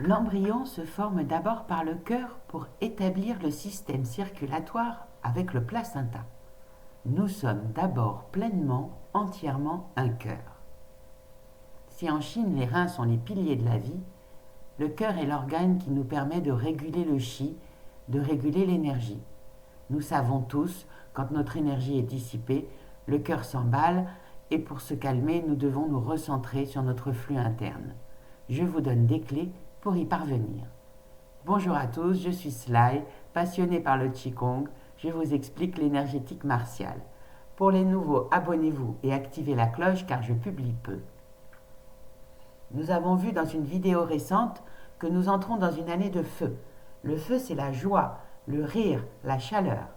L'embryon se forme d'abord par le cœur pour établir le système circulatoire avec le placenta. Nous sommes d'abord pleinement, entièrement un cœur. Si en Chine les reins sont les piliers de la vie, le cœur est l'organe qui nous permet de réguler le chi, de réguler l'énergie. Nous savons tous, quand notre énergie est dissipée, le cœur s'emballe et pour se calmer, nous devons nous recentrer sur notre flux interne. Je vous donne des clés pour y parvenir. Bonjour à tous, je suis Sly, passionné par le Qigong. Je vous explique l'énergétique martiale. Pour les nouveaux, abonnez-vous et activez la cloche car je publie peu. Nous avons vu dans une vidéo récente que nous entrons dans une année de feu. Le feu, c'est la joie, le rire, la chaleur.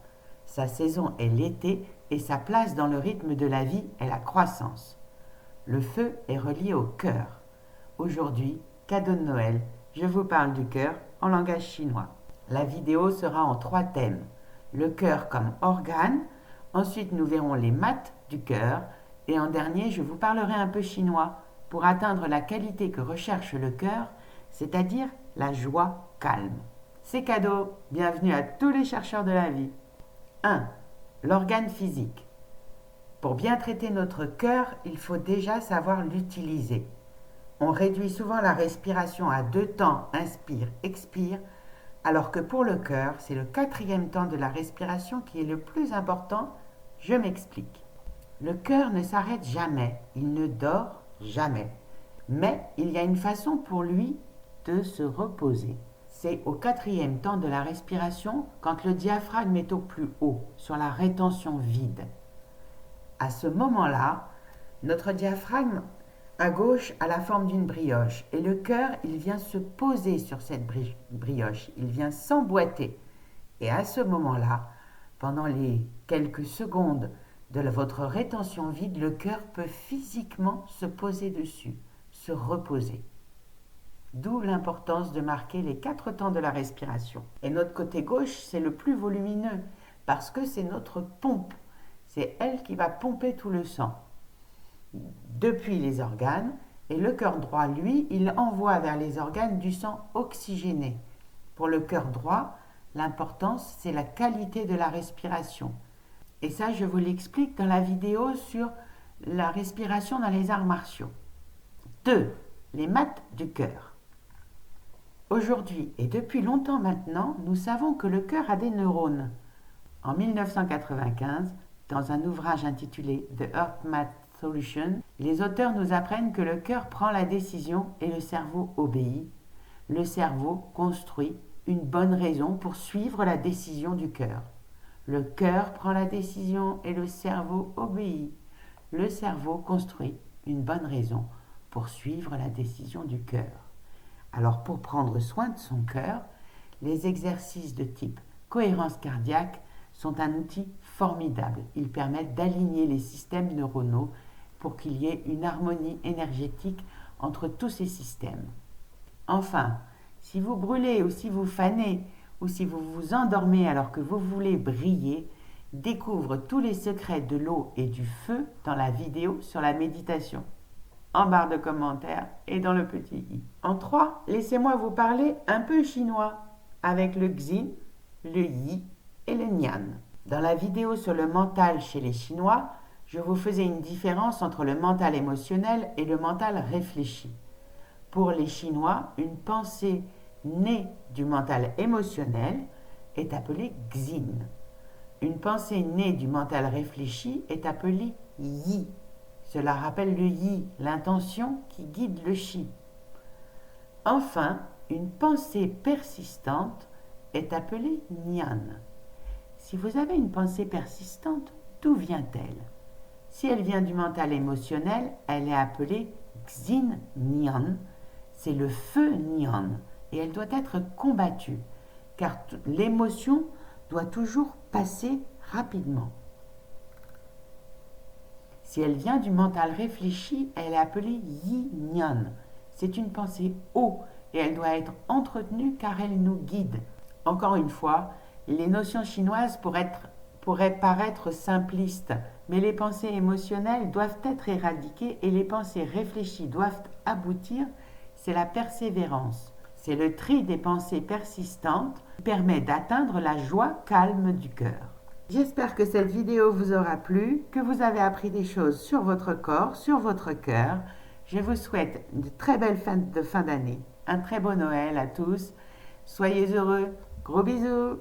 Sa saison est l'été et sa place dans le rythme de la vie est la croissance. Le feu est relié au cœur. Aujourd'hui, cadeau de Noël, je vous parle du cœur en langage chinois. La vidéo sera en 3 thèmes. Le cœur comme organe, ensuite nous verrons les maths du cœur et en dernier, je vous parlerai un peu chinois pour atteindre la qualité que recherche le cœur, c'est-à-dire la joie calme. C'est cadeau, bienvenue à tous les chercheurs de la vie. 1. L'organe physique. Pour bien traiter notre cœur, il faut déjà savoir l'utiliser. On réduit souvent la respiration à 2 temps, inspire, expire, alors que pour le cœur, c'est le 4e temps de la respiration qui est le plus important. Je m'explique. Le cœur ne s'arrête jamais, il ne dort jamais. Mais il y a une façon pour lui de se reposer. C'est au 4e temps de la respiration, quand le diaphragme est au plus haut, sur la rétention vide. À ce moment-là, notre diaphragme à gauche a la forme d'une brioche et le cœur, il vient se poser sur cette brioche, il vient s'emboîter. Et à ce moment-là, pendant les quelques secondes de votre rétention vide, le cœur peut physiquement se poser dessus, se reposer. D'où l'importance de marquer les 4 temps de la respiration. Et notre côté gauche, c'est le plus volumineux parce que c'est notre pompe. C'est elle qui va pomper tout le sang depuis les organes, et le cœur droit, lui, il envoie vers les organes du sang oxygéné. Pour le cœur droit, l'importance, c'est la qualité de la respiration. Et ça, je vous l'explique dans la vidéo sur la respiration dans les arts martiaux. 2. Les maths du cœur. Aujourd'hui et depuis longtemps maintenant, nous savons que le cœur a des neurones. En 1995, dans un ouvrage intitulé The Heart Math Solution, les auteurs nous apprennent que le cœur prend la décision et le cerveau obéit. Le cerveau construit une bonne raison pour suivre la décision du cœur. Le cœur prend la décision et le cerveau obéit. Le cerveau construit une bonne raison pour suivre la décision du cœur. Alors pour prendre soin de son cœur, les exercices de type cohérence cardiaque sont un outil formidable. Ils permettent d'aligner les systèmes neuronaux pour qu'il y ait une harmonie énergétique entre tous ces systèmes. Enfin, si vous brûlez ou si vous fanez ou si vous vous endormez alors que vous voulez briller, découvre tous les secrets de l'eau et du feu dans la vidéo sur la méditation, en barre de commentaires et dans le petit i. En 3, laissez-moi vous parler un peu chinois avec le xin, le yi et le nian. Dans la vidéo sur le mental chez les Chinois, je vous faisais une différence entre le mental émotionnel et le mental réfléchi. Pour les Chinois, une pensée née du mental émotionnel est appelée xin. Une pensée née du mental réfléchi est appelée yi. Cela rappelle le yi, l'intention qui guide le chi. Enfin, une pensée persistante est appelée nian. Si vous avez une pensée persistante, d'où vient-elle? Si elle vient du mental émotionnel, elle est appelée xin nian. C'est le feu nian et elle doit être combattue car l'émotion doit toujours passer rapidement. Si elle vient du mental réfléchi, elle est appelée yi nian. C'est une pensée eau et elle doit être entretenue car elle nous guide. Encore une fois, les notions chinoises pourraient paraître simplistes, mais les pensées émotionnelles doivent être éradiquées et les pensées réfléchies doivent aboutir. C'est la persévérance. C'est le tri des pensées persistantes qui permet d'atteindre la joie calme du cœur. J'espère que cette vidéo vous aura plu, que vous avez appris des choses sur votre corps, sur votre cœur. Je vous souhaite de très belles fêtes de fin d'année. Un très beau Noël à tous. Soyez heureux. Gros bisous.